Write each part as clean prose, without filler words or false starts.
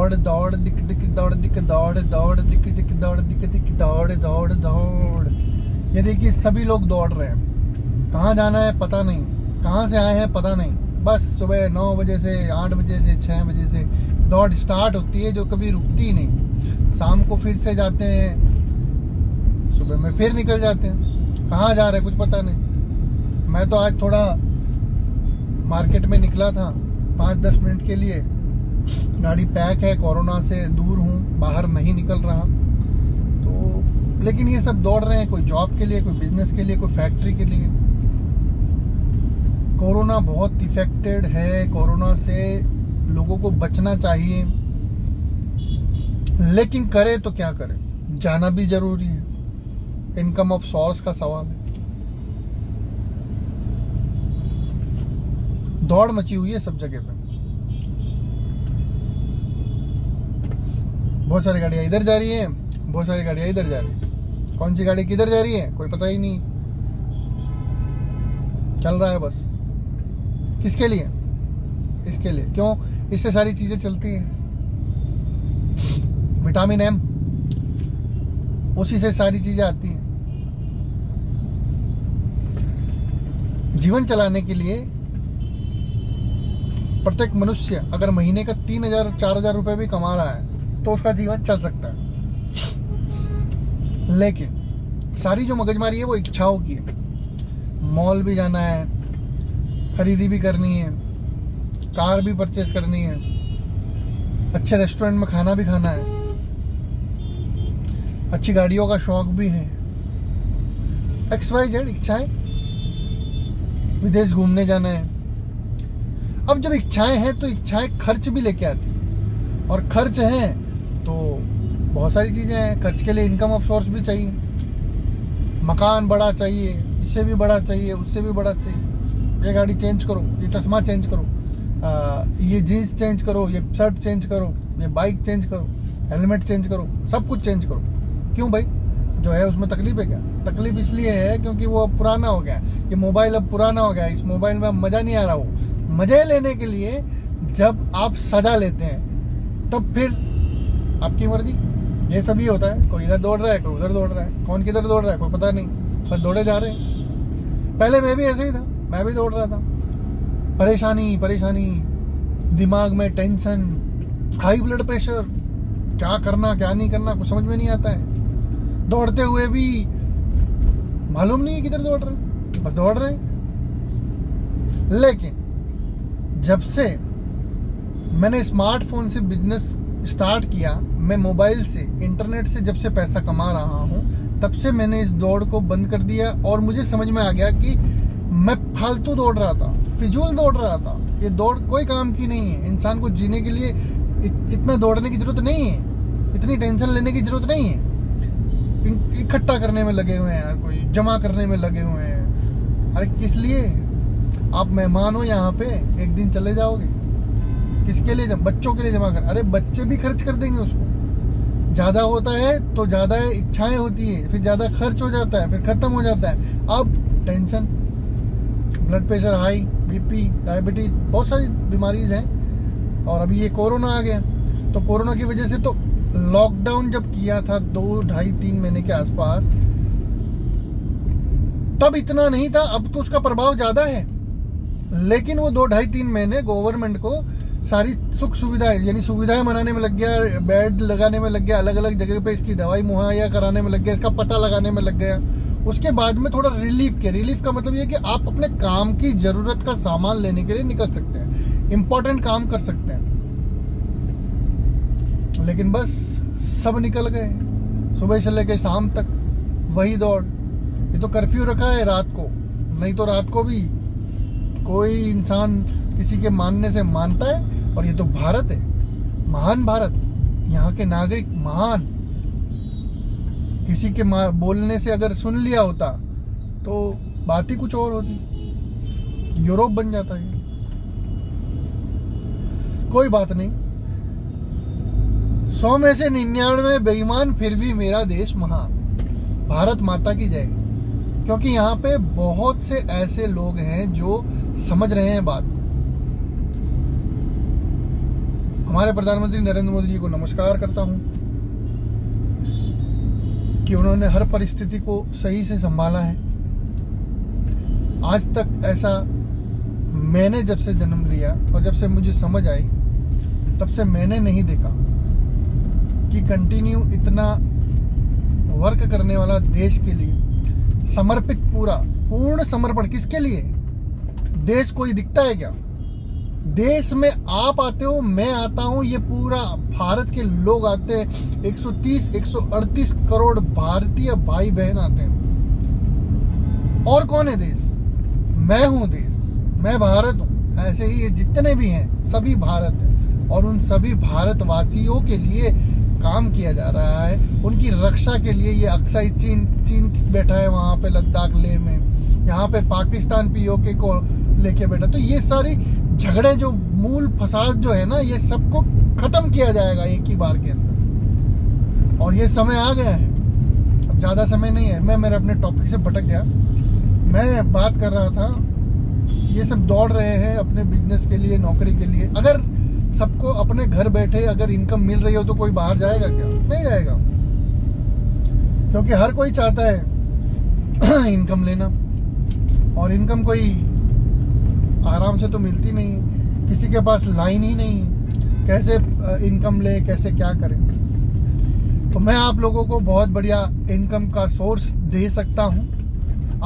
दौड़ दौड़ दिक दिक दौड़ दिक दौड़ दौड़ दिक दिक दौड़ दिक दिक दौड़ दौड़ दौड़। ये देखिए सभी लोग दौड़ रहे हैं। कहाँ जाना है पता नहीं, कहाँ से आए हैं पता नहीं, बस सुबह 9 बजे से 8 बजे से 6 बजे से दौड़ स्टार्ट होती है जो कभी रुकती ही नहीं। शाम को फिर से जाते हैं, सुबह में फिर निकल जाते हैं। कहाँ जा रहे हैं कुछ पता नहीं। मैं तो आज थोड़ा मार्केट में निकला था 5-10 मिनट के लिए। गाड़ी पैक है, कोरोना से दूर हूँ, बाहर नहीं निकल रहा तो। लेकिन ये सब दौड़ रहे हैं, कोई जॉब के लिए, कोई बिजनेस के लिए, कोई फैक्ट्री के लिए। कोरोना बहुत इफेक्टेड है, कोरोना से लोगों को बचना चाहिए, लेकिन करे तो क्या करे, जाना भी जरूरी है। इनकम ऑफ सोर्स का सवाल है। दौड़ मची हुई है सब जगह पे। बहुत सारी गाड़ियां इधर जा रही हैं, बहुत सारी गाड़ियां इधर जा रही हैं। कौन सी गाड़ी किधर जा रही है कोई पता ही नहीं। चल रहा है बस। किसके लिए? इसके लिए। क्यों? इससे सारी चीजें चलती हैं। विटामिन एम, उसी से सारी चीजें आती हैं। जीवन चलाने के लिए प्रत्येक मनुष्य अगर महीने का 3,000-4,000 रुपए भी कमा रहा है तो उसका जीवन चल सकता है। लेकिन सारी जो मगजमारी है वो इच्छाओं की है। मॉल भी जाना है, खरीदी भी करनी है, कार भी परचेस करनी है, अच्छे रेस्टोरेंट में खाना भी खाना है, अच्छी गाड़ियों का शौक भी है, XYZ इच्छाएं, विदेश घूमने जाना है। अब जब इच्छाएं हैं तो इच्छाएं खर्च भी लेके आती है, और खर्च हैं तो बहुत सारी चीजें हैं। खर्च के लिए इनकम ऑफ सोर्स भी चाहिए। मकान बड़ा चाहिए, इससे भी बड़ा चाहिए, उससे भी बड़ा चाहिए। ये गाड़ी चेंज करो, ये चश्मा चेंज करो, ये जीन्स चेंज करो, ये शर्ट चेंज करो, ये बाइक चेंज करो, हेलमेट चेंज करो, सब कुछ चेंज करो। क्यों भाई? जो है उसमें तकलीफ है क्या? तकलीफ इसलिए है क्योंकि वो अब पुराना हो गया। ये मोबाइल अब पुराना हो गया, इस मोबाइल में अब मज़ा नहीं आ रहा। वो मज़े लेने के लिए जब आप सजा लेते हैं तब फिर आपकी मर्जी। ये सभी होता है, कोई इधर दौड़ रहा है, कोई उधर दौड़ रहा है, कौन किधर दौड़ रहा है कोई पता नहीं, बस दौड़े जा रहे हैं। पहले मैं भी ऐसे ही था, मैं भी दौड़ रहा था। परेशानी परेशानी, दिमाग में टेंशन, हाई ब्लड प्रेशर, क्या करना क्या नहीं करना कुछ समझ में नहीं आता है। दौड़ते हुए भी मालूम नहीं है किधर दौड़ रहे, बस दौड़ रहे हैं। लेकिन जब से मैंने स्मार्टफोन से बिजनेस स्टार्ट किया, मैं मोबाइल से, इंटरनेट से जब से पैसा कमा रहा हूँ, तब से मैंने इस दौड़ को बंद कर दिया। और मुझे समझ में आ गया कि मैं फालतू दौड़ रहा था, फिजूल दौड़ रहा था। ये दौड़ कोई काम की नहीं है। इंसान को जीने के लिए इतना दौड़ने की जरूरत नहीं है, इतनी टेंशन लेने की जरूरत नहीं है। इकट्ठा करने में लगे हुए हैं यार, कोई जमा करने में लगे हुए हैं। अरे किस लिए? आप मेहमान हो यहाँ पे, एक दिन चले जाओगे। किसके लिए? बच्चों के लिए जमा कर। अरे बच्चे भी खर्च कर देंगे उसको। ज्यादा होता है तो ज्यादा इच्छाएं होती है, फिर ज्यादा खर्च हो जाता है, फिर खत्म हो जाता है। अब tension, blood pressure high, BP, diabetes, बहुत सारी बीमारीज हैं। और अभी ये कोरोना आ गया, तो कोरोना की वजह से तो लॉकडाउन जब किया था 2-2.5-3 महीने के आसपास, तब इतना नहीं था। अब तो उसका प्रभाव ज्यादा है। लेकिन वो 2-2.5-3 महीने गवर्नमेंट को सारी सुख सुविधाएं, यानी सुविधाएं बनाने में लग गया, बेड लगाने में लग गया, अलग अलग जगह पे इसकी दवाई मुहैया कराने में लग गया, इसका पता लगाने में लग गया। उसके बाद में थोड़ा रिलीफ किया। रिलीफ का मतलब ये कि आप अपने काम की जरूरत का सामान लेने के लिए निकल सकते हैं, इंपॉर्टेंट काम कर सकते हैं। लेकिन बस सब निकल गए, सुबह से लेकर शाम तक वही दौड़। ये तो कर्फ्यू रखा है रात को, नहीं तो रात को भी कोई इंसान किसी के मानने से मानता है। और ये तो भारत है, महान भारत, यहाँ के नागरिक महान। किसी के बोलने से अगर सुन लिया होता तो बात ही कुछ और होती, यूरोप बन जाता है। कोई बात नहीं, 100 में से 99 बेईमान, फिर भी मेरा देश महान। भारत माता की जय। क्योंकि यहाँ पे बहुत से ऐसे लोग हैं जो समझ रहे हैं बात। हमारे प्रधानमंत्री नरेंद्र मोदी जी को नमस्कार करता हूं कि उन्होंने हर परिस्थिति को सही से संभाला है। आज तक ऐसा मैंने जब से जन्म लिया और जब से मुझे समझ आई तब से मैंने नहीं देखा कि कंटिन्यू इतना वर्क करने वाला देश के लिए समर्पित पूर्ण समर्पण किसके लिए? देश कोई दिखता है क्या? देश में आप आते हो, मैं आता हूं, ये पूरा भारत के लोग आते हैं। 130-138 करोड़ भारतीय भाई बहन आते हैं। और कौन है देश? मैं हूं देश, मैं भारत हूं। ऐसे ही ये जितने भी हैं सभी भारत हैं और उन सभी भारतवासियों के लिए काम किया जा रहा है, उनकी रक्षा के लिए। ये अक्साई चीन बैठा है वहां पे लद्दाख लेह में, यहाँ पे पाकिस्तान पीओके को लेके बैठा। तो ये सारी झगड़े जो मूल फसाद जो है ना, ये सबको खत्म किया जाएगा एक ही बार के अंदर। और ये समय आ गया है, अब ज्यादा समय नहीं है। मैं मेरे अपने टॉपिक से भटक गया। मैं बात कर रहा था, ये सब दौड़ रहे हैं अपने बिजनेस के लिए, नौकरी के लिए। अगर सबको अपने घर बैठे अगर इनकम मिल रही हो तो कोई बाहर जाएगा क्या? नहीं जाएगा, क्योंकि हर कोई चाहता है इनकम लेना, और इनकम कोई आराम से तो मिलती नहीं है। किसी के पास लाइन ही नहीं है, कैसे इनकम ले, कैसे क्या करें। तो मैं आप लोगों को बहुत बढ़िया इनकम का सोर्स दे सकता हूं।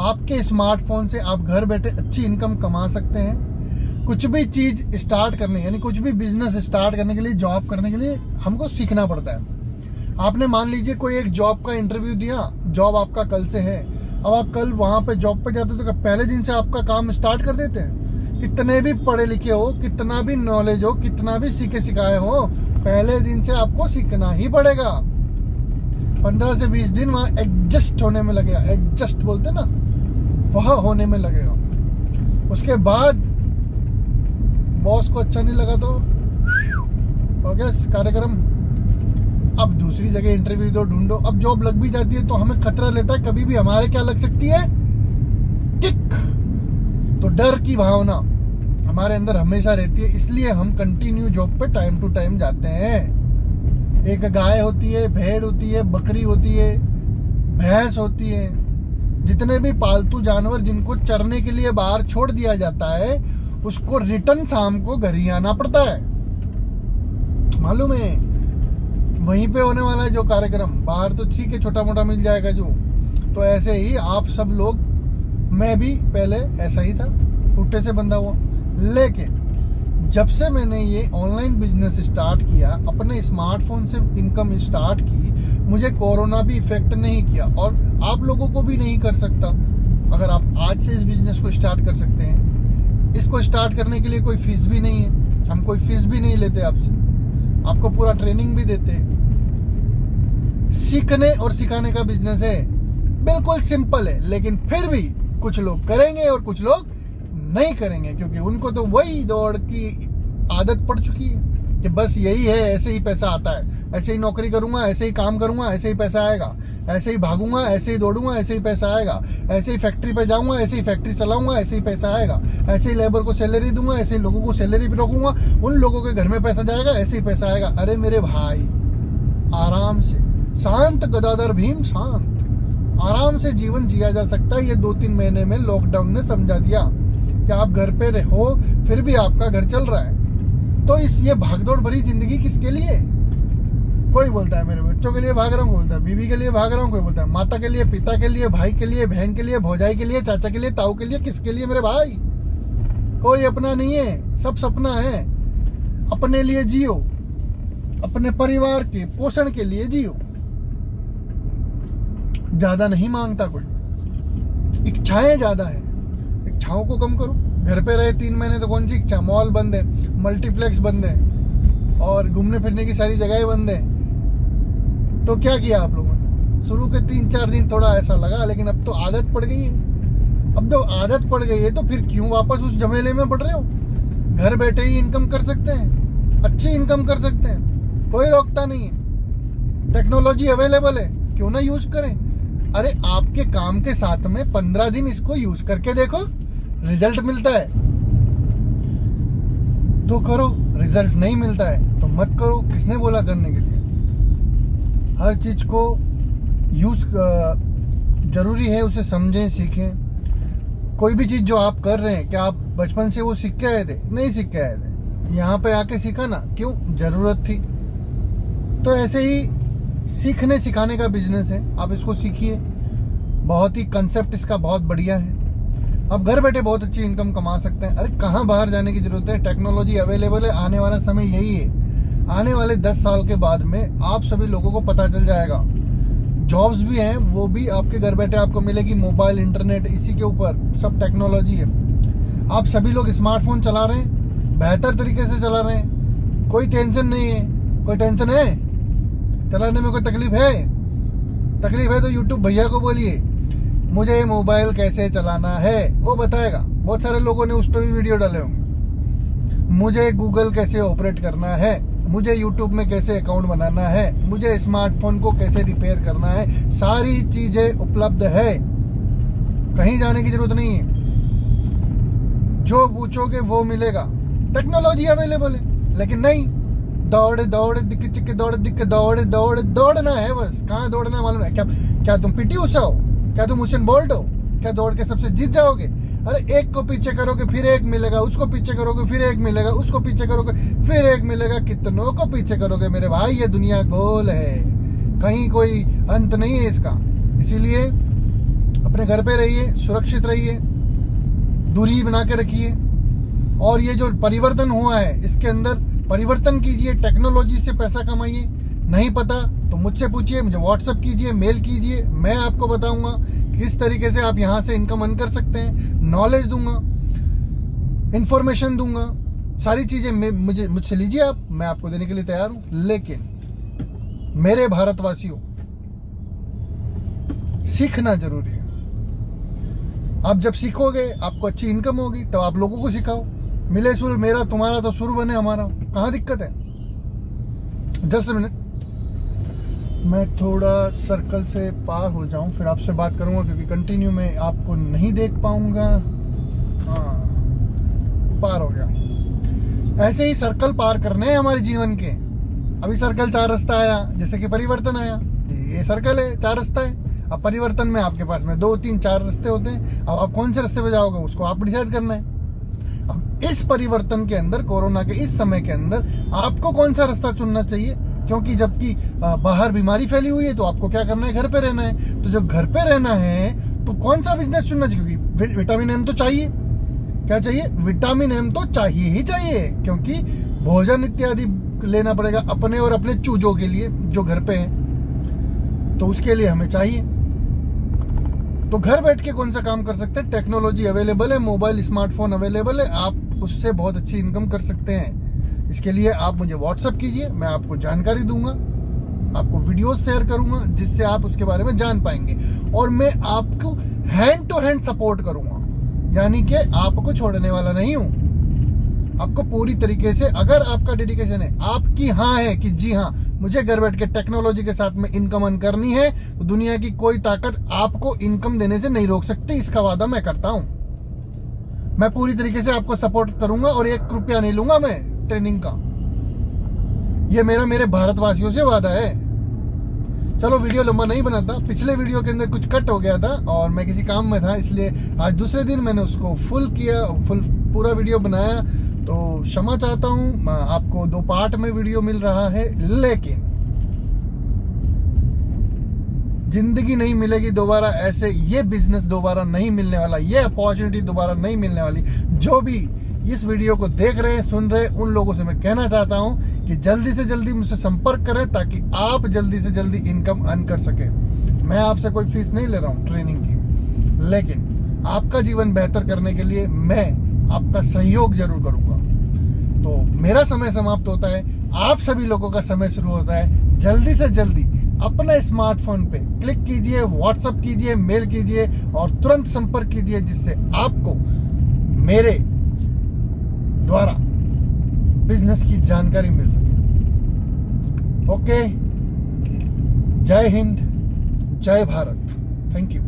आपके स्मार्टफोन से आप घर बैठे अच्छी इनकम कमा सकते हैं। कुछ भी चीज स्टार्ट करने, यानी कुछ भी बिजनेस स्टार्ट करने के लिए, जॉब करने के लिए हमको सीखना पड़ता है। आपने मान लीजिए कोई एक जॉब का इंटरव्यू दिया, जॉब आपका कल से है। अब आप कल वहां पे जॉब पे जाते तो पहले दिन से आपका काम स्टार्ट कर देते हैं? कितने भी पढ़े लिखे हो, कितना भी नॉलेज हो, कितना भी सीखे सिखाए हो, पहले दिन से आपको सीखना ही पड़ेगा। 15 से 20 दिन वहां एडजस्ट होने में लगेगा। एडजस्ट बोलते ना, वह होने में लगेगा। उसके बाद बॉस को अच्छा नहीं लगा तो हो गया कार्यक्रम, अब दूसरी जगह इंटरव्यू दो, ढूंढो। अब जॉब लग भी जाती है तो हमें खतरा लेता है कभी भी हमारे क्या लग सकती है, टिक। तो डर की भावना हमारे अंदर हमेशा रहती है, इसलिए हम कंटिन्यू जॉब पे टाइम टू टाइम जाते हैं। एक गाय होती है, भेड़ होती है, बकरी होती है, भैंस होती है, जितने भी पालतू जानवर जिनको चरने के लिए बाहर छोड़ दिया जाता है, उसको रिटर्न शाम को घर ही आना पड़ता है। मालूम है वहीं पे होने वाला है जो कार्यक्रम। बाहर तो ठीक है, छोटा मोटा मिल जाएगा जो। तो ऐसे ही आप सब लोग, मैं भी पहले ऐसा ही था, पुट्टे से बंधा हुआ। लेकिन जब से मैंने ये ऑनलाइन बिजनेस स्टार्ट किया, अपने स्मार्टफोन से इनकम स्टार्ट की, मुझे कोरोना भी इफेक्ट नहीं किया और आप लोगों को भी नहीं कर सकता। अगर आप आज से इस बिजनेस को स्टार्ट कर सकते हैं। इसको स्टार्ट करने के लिए कोई फीस भी नहीं है, हम कोई फीस भी नहीं लेते आपसे, आपको पूरा ट्रेनिंग भी देते हैं। सीखने और सिखाने का बिजनेस है, बिल्कुल सिंपल है। लेकिन फिर भी कुछ लोग करेंगे और कुछ लोग नहीं करेंगे, क्योंकि उनको तो वही दौड़ की आदत पड़ चुकी है कि बस यही है, ऐसे ही पैसा आता है, ऐसे ही नौकरी करूंगा, ऐसे ही काम करूंगा, ऐसे ही पैसा आएगा, ऐसे ही भागूंगा, ऐसे ही दौड़ूंगा, ऐसे ही पैसा आएगा, ऐसे ही फैक्ट्री पे जाऊंगा, ऐसे ही फैक्ट्री चलाऊंगा, ऐसे ही पैसा आएगा, ऐसे ही लेबर को सैलरी दूंगा, ऐसे ही लोगों को सैलरी पे रखूंगा, उन लोगों के घर में पैसा जाएगा, ऐसे ही पैसा आएगा। अरे मेरे भाई, आराम से, शांत गदाधर भीम शांत, आराम से जीवन जिया जा सकता है। ये 2-3 महीने में लॉकडाउन ने समझा दिया कि आप घर पे रहो फिर भी आपका घर चल रहा है। तो ये भागदौड़ भरी जिंदगी किसके लिए? कोई बोलता है मेरे बच्चों के लिए भाग रहा हूँ, कोई बोलता है बीवी के लिए भाग रहा हूँ, कोई बोलता है माता के लिए, पिता के लिए, भाई के लिए, बहन के लिए, भौजाई के लिए, चाचा के लिए, ताऊ के लिए। किसके लिए मेरे भाई? कोई अपना नहीं है, सब सपना है। अपने लिए जियो, अपने परिवार के पोषण के लिए जियो। ज्यादा नहीं मांगता कोई, इच्छाएं ज्यादा है, इच्छाओं को कम करो। घर पे रहे 3 महीने तो कौन सी इच्छा? मॉल बंद है, मल्टीप्लेक्स बंद है और घूमने फिरने की सारी जगहें बंद है। तो क्या किया आप लोगों ने? शुरू के 3-4 दिन थोड़ा ऐसा लगा, लेकिन अब तो आदत पड़ गई है। अब तो आदत पड़ गई है तो फिर क्यों वापस उस झमेले में पड़ रहे हो? घर बैठे ही इनकम कर सकते हैं, अच्छी इनकम कर सकते हैं, कोई रोकता नहीं है। टेक्नोलॉजी अवेलेबल है, क्यों ना यूज करें? अरे आपके काम के साथ में 15 दिन इसको यूज करके देखो, रिजल्ट मिलता है तो करो। रिजल्ट नहीं मिलता है तो मत करो, किसने बोला करने के लिए। हर चीज को यूज जरूरी है, उसे समझें, सीखें। कोई भी चीज जो आप कर रहे हैं, क्या आप बचपन से वो सीख के आए थे? नहीं सीख के आए थे, यहाँ पे आके सीखा ना। क्यों? जरूरत थी। तो ऐसे ही सीखने सिखाने का बिजनेस है, आप इसको सीखिए। बहुत ही कंसेप्ट इसका बहुत बढ़िया है। आप घर बैठे बहुत अच्छी इनकम कमा सकते हैं। अरे कहाँ बाहर जाने की जरूरत है, टेक्नोलॉजी अवेलेबल है। आने वाला समय यही है, आने वाले 10 साल के बाद में आप सभी लोगों को पता चल जाएगा। जॉब्स भी हैं, वो भी आपके घर बैठे आपको मिलेगी। मोबाइल, इंटरनेट, इसी के ऊपर सब टेक्नोलॉजी है। आप सभी लोग स्मार्टफोन चला रहे हैं, बेहतर तरीके से चला रहे हैं, कोई टेंशन नहीं है। कोई टेंशन है? चलाने में कोई तकलीफ है? तकलीफ है तो यूट्यूब भैया को बोलिए, मुझे मोबाइल कैसे चलाना है, वो बताएगा। बहुत सारे लोगों ने उस पर भी वीडियो डाले होंगे। मुझे गूगल कैसे ऑपरेट करना है, मुझे यूट्यूब में कैसे अकाउंट बनाना है, मुझे स्मार्टफोन को कैसे रिपेयर करना है, सारी चीजें उपलब्ध है। कहीं जाने की जरूरत नहीं है। जो पूछोगे वो मिलेगा। टेक्नोलॉजी अवेलेबल है, लेकिन नहीं। दौड़ दौड़ दिख चिक दौड़ दिख दौड़ दौड़ दौड़ना है बस। कहाँ दौड़ना है मालूम है? क्या तुम पीटी उषा हो? क्या तुम उसेन बोल्ट हो? क्या दौड़ के सबसे जीत जाओगे? अरे एक को पीछे करोगे फिर एक मिलेगा, उसको पीछे करोगे फिर एक मिलेगा, उसको पीछे करोगे फिर एक मिलेगा। कितनों को पीछे करोगे मेरे भाई? ये दुनिया गोल है, कहीं कोई अंत नहीं है इसका। इसीलिए अपने घर पे रहिए, सुरक्षित रहिए, दूरी बना के रखिए। और ये जो परिवर्तन हुआ है इसके अंदर परिवर्तन कीजिए, टेक्नोलॉजी से पैसा कमाइए। नहीं पता तो मुझसे पूछिए, मुझे व्हाट्सएप कीजिए, मेल कीजिए, मैं आपको बताऊंगा किस तरीके से आप यहाँ से इनकम अर्न कर सकते हैं। नॉलेज दूंगा, इंफॉर्मेशन दूंगा, सारी चीजें मुझसे लीजिए आप, मैं आपको देने के लिए तैयार हूं। लेकिन मेरे भारतवासियों, सीखना जरूरी है। आप जब सीखोगे आपको अच्छी इनकम होगी, तब आप लोगों को सिखाओ। मिले सुर मेरा तुम्हारा तो सुर बने हमारा। कहाँ दिक्कत है? जस्ट मिनट, मैं थोड़ा सर्कल से पार हो जाऊं, फिर आपसे बात करूंगा, क्योंकि कंटिन्यू मैं आपको नहीं देख पाऊंगा। हाँ, पार हो गया। ऐसे ही सर्कल पार करने हैं हमारे जीवन के। अभी सर्कल 4 रास्ता आया, जैसे कि परिवर्तन आया। ये सर्कल है, 4 रास्ता है। अब परिवर्तन में आपके पास में 2, 3, 4 रास्ते होते हैं। अब आप कौन से रास्ते पे जाओगे उसको आप डिसाइड करना है। अब इस परिवर्तन के अंदर, कोरोना के इस समय के अंदर, आपको कौन सा रास्ता चुनना चाहिए? क्योंकि जबकि बाहर बीमारी फैली हुई है, तो आपको क्या करना है? घर पे रहना है। तो जब घर पे रहना है तो कौन सा बिजनेस चुनना चाहिए? क्योंकि विटामिन एम तो चाहिए। क्या चाहिए? विटामिन एम तो चाहिए ही चाहिए, क्योंकि भोजन इत्यादि लेना पड़ेगा अपने और अपने चूजों के लिए जो घर पे हैं, तो उसके लिए हमें चाहिए। तो घर बैठ के कौन सा काम कर सकते हैं? टेक्नोलॉजी अवेलेबल है, मोबाइल, स्मार्टफोन अवेलेबल है, आप उससे बहुत अच्छी इनकम कर सकते हैं। इसके लिए आप मुझे व्हाट्सएप कीजिए, मैं आपको जानकारी दूंगा, आपको वीडियो शेयर करूंगा, जिससे आप उसके बारे में जान पाएंगे। और मैं आपको हैंड टू हैंड सपोर्ट करूंगा, यानी कि आपको छोड़ने वाला नहीं हूं। आपको पूरी तरीके से, अगर आपका डेडिकेशन है, आपकी हाँ है कि जी हाँ मुझे घर बैठ के टेक्नोलॉजी के साथ में इनकम अर्न करनी है, तो दुनिया की कोई ताकत आपको इनकम देने से नहीं रोक सकती। इसका वादा मैं करता हूं। मैं पूरी तरीके से आपको सपोर्ट करूंगा और 1 रुपया नहीं लूंगा मैं ट्रेनिंग का। ये मेरे भारतवासियों से वादा है। चलो वीडियो लंबा नहीं बनाता। पिछले वीडियो के अंदर कुछ कट हो गया था और मैं किसी काम में था, इसलिए आज दूसरे दिन मैंने उसको फुल पूरा वीडियो बनाया। तो क्षमा चाहता हूं, आपको 2 पार्ट में वीडियो मिल रहा है। लेकिन जिंदगी नहीं मिलेगी दोबारा ऐसे, ये बिजनेस दोबारा नहीं मिलने वाला, ये अपॉर्चुनिटी दोबारा नहीं मिलने वाली। जो भी इस वीडियो को देख रहे हैं, सुन रहे हैं, उन लोगों से मैं कहना चाहता हूं कि जल्दी से जल्दी मुझसे संपर्क करें, ताकि आप जल्दी से जल्दी इनकम अर्न कर सके। मैं आपसे कोई फीस नहीं ले रहा हूं ट्रेनिंग की, लेकिन आपका जीवन बेहतर करने के लिए मैं आपका सहयोग जरूर करूंगा। तो मेरा समय समाप्त होता है, आप सभी लोगों का समय शुरू होता है। जल्दी से जल्दी अपने स्मार्टफोन पे क्लिक कीजिए, व्हाट्सएप कीजिए, मेल कीजिए और तुरंत संपर्क कीजिए, जिससे आपको मेरे द्वारा बिजनेस की जानकारी मिल सके। ओके, जय हिंद, जय भारत, थैंक यू।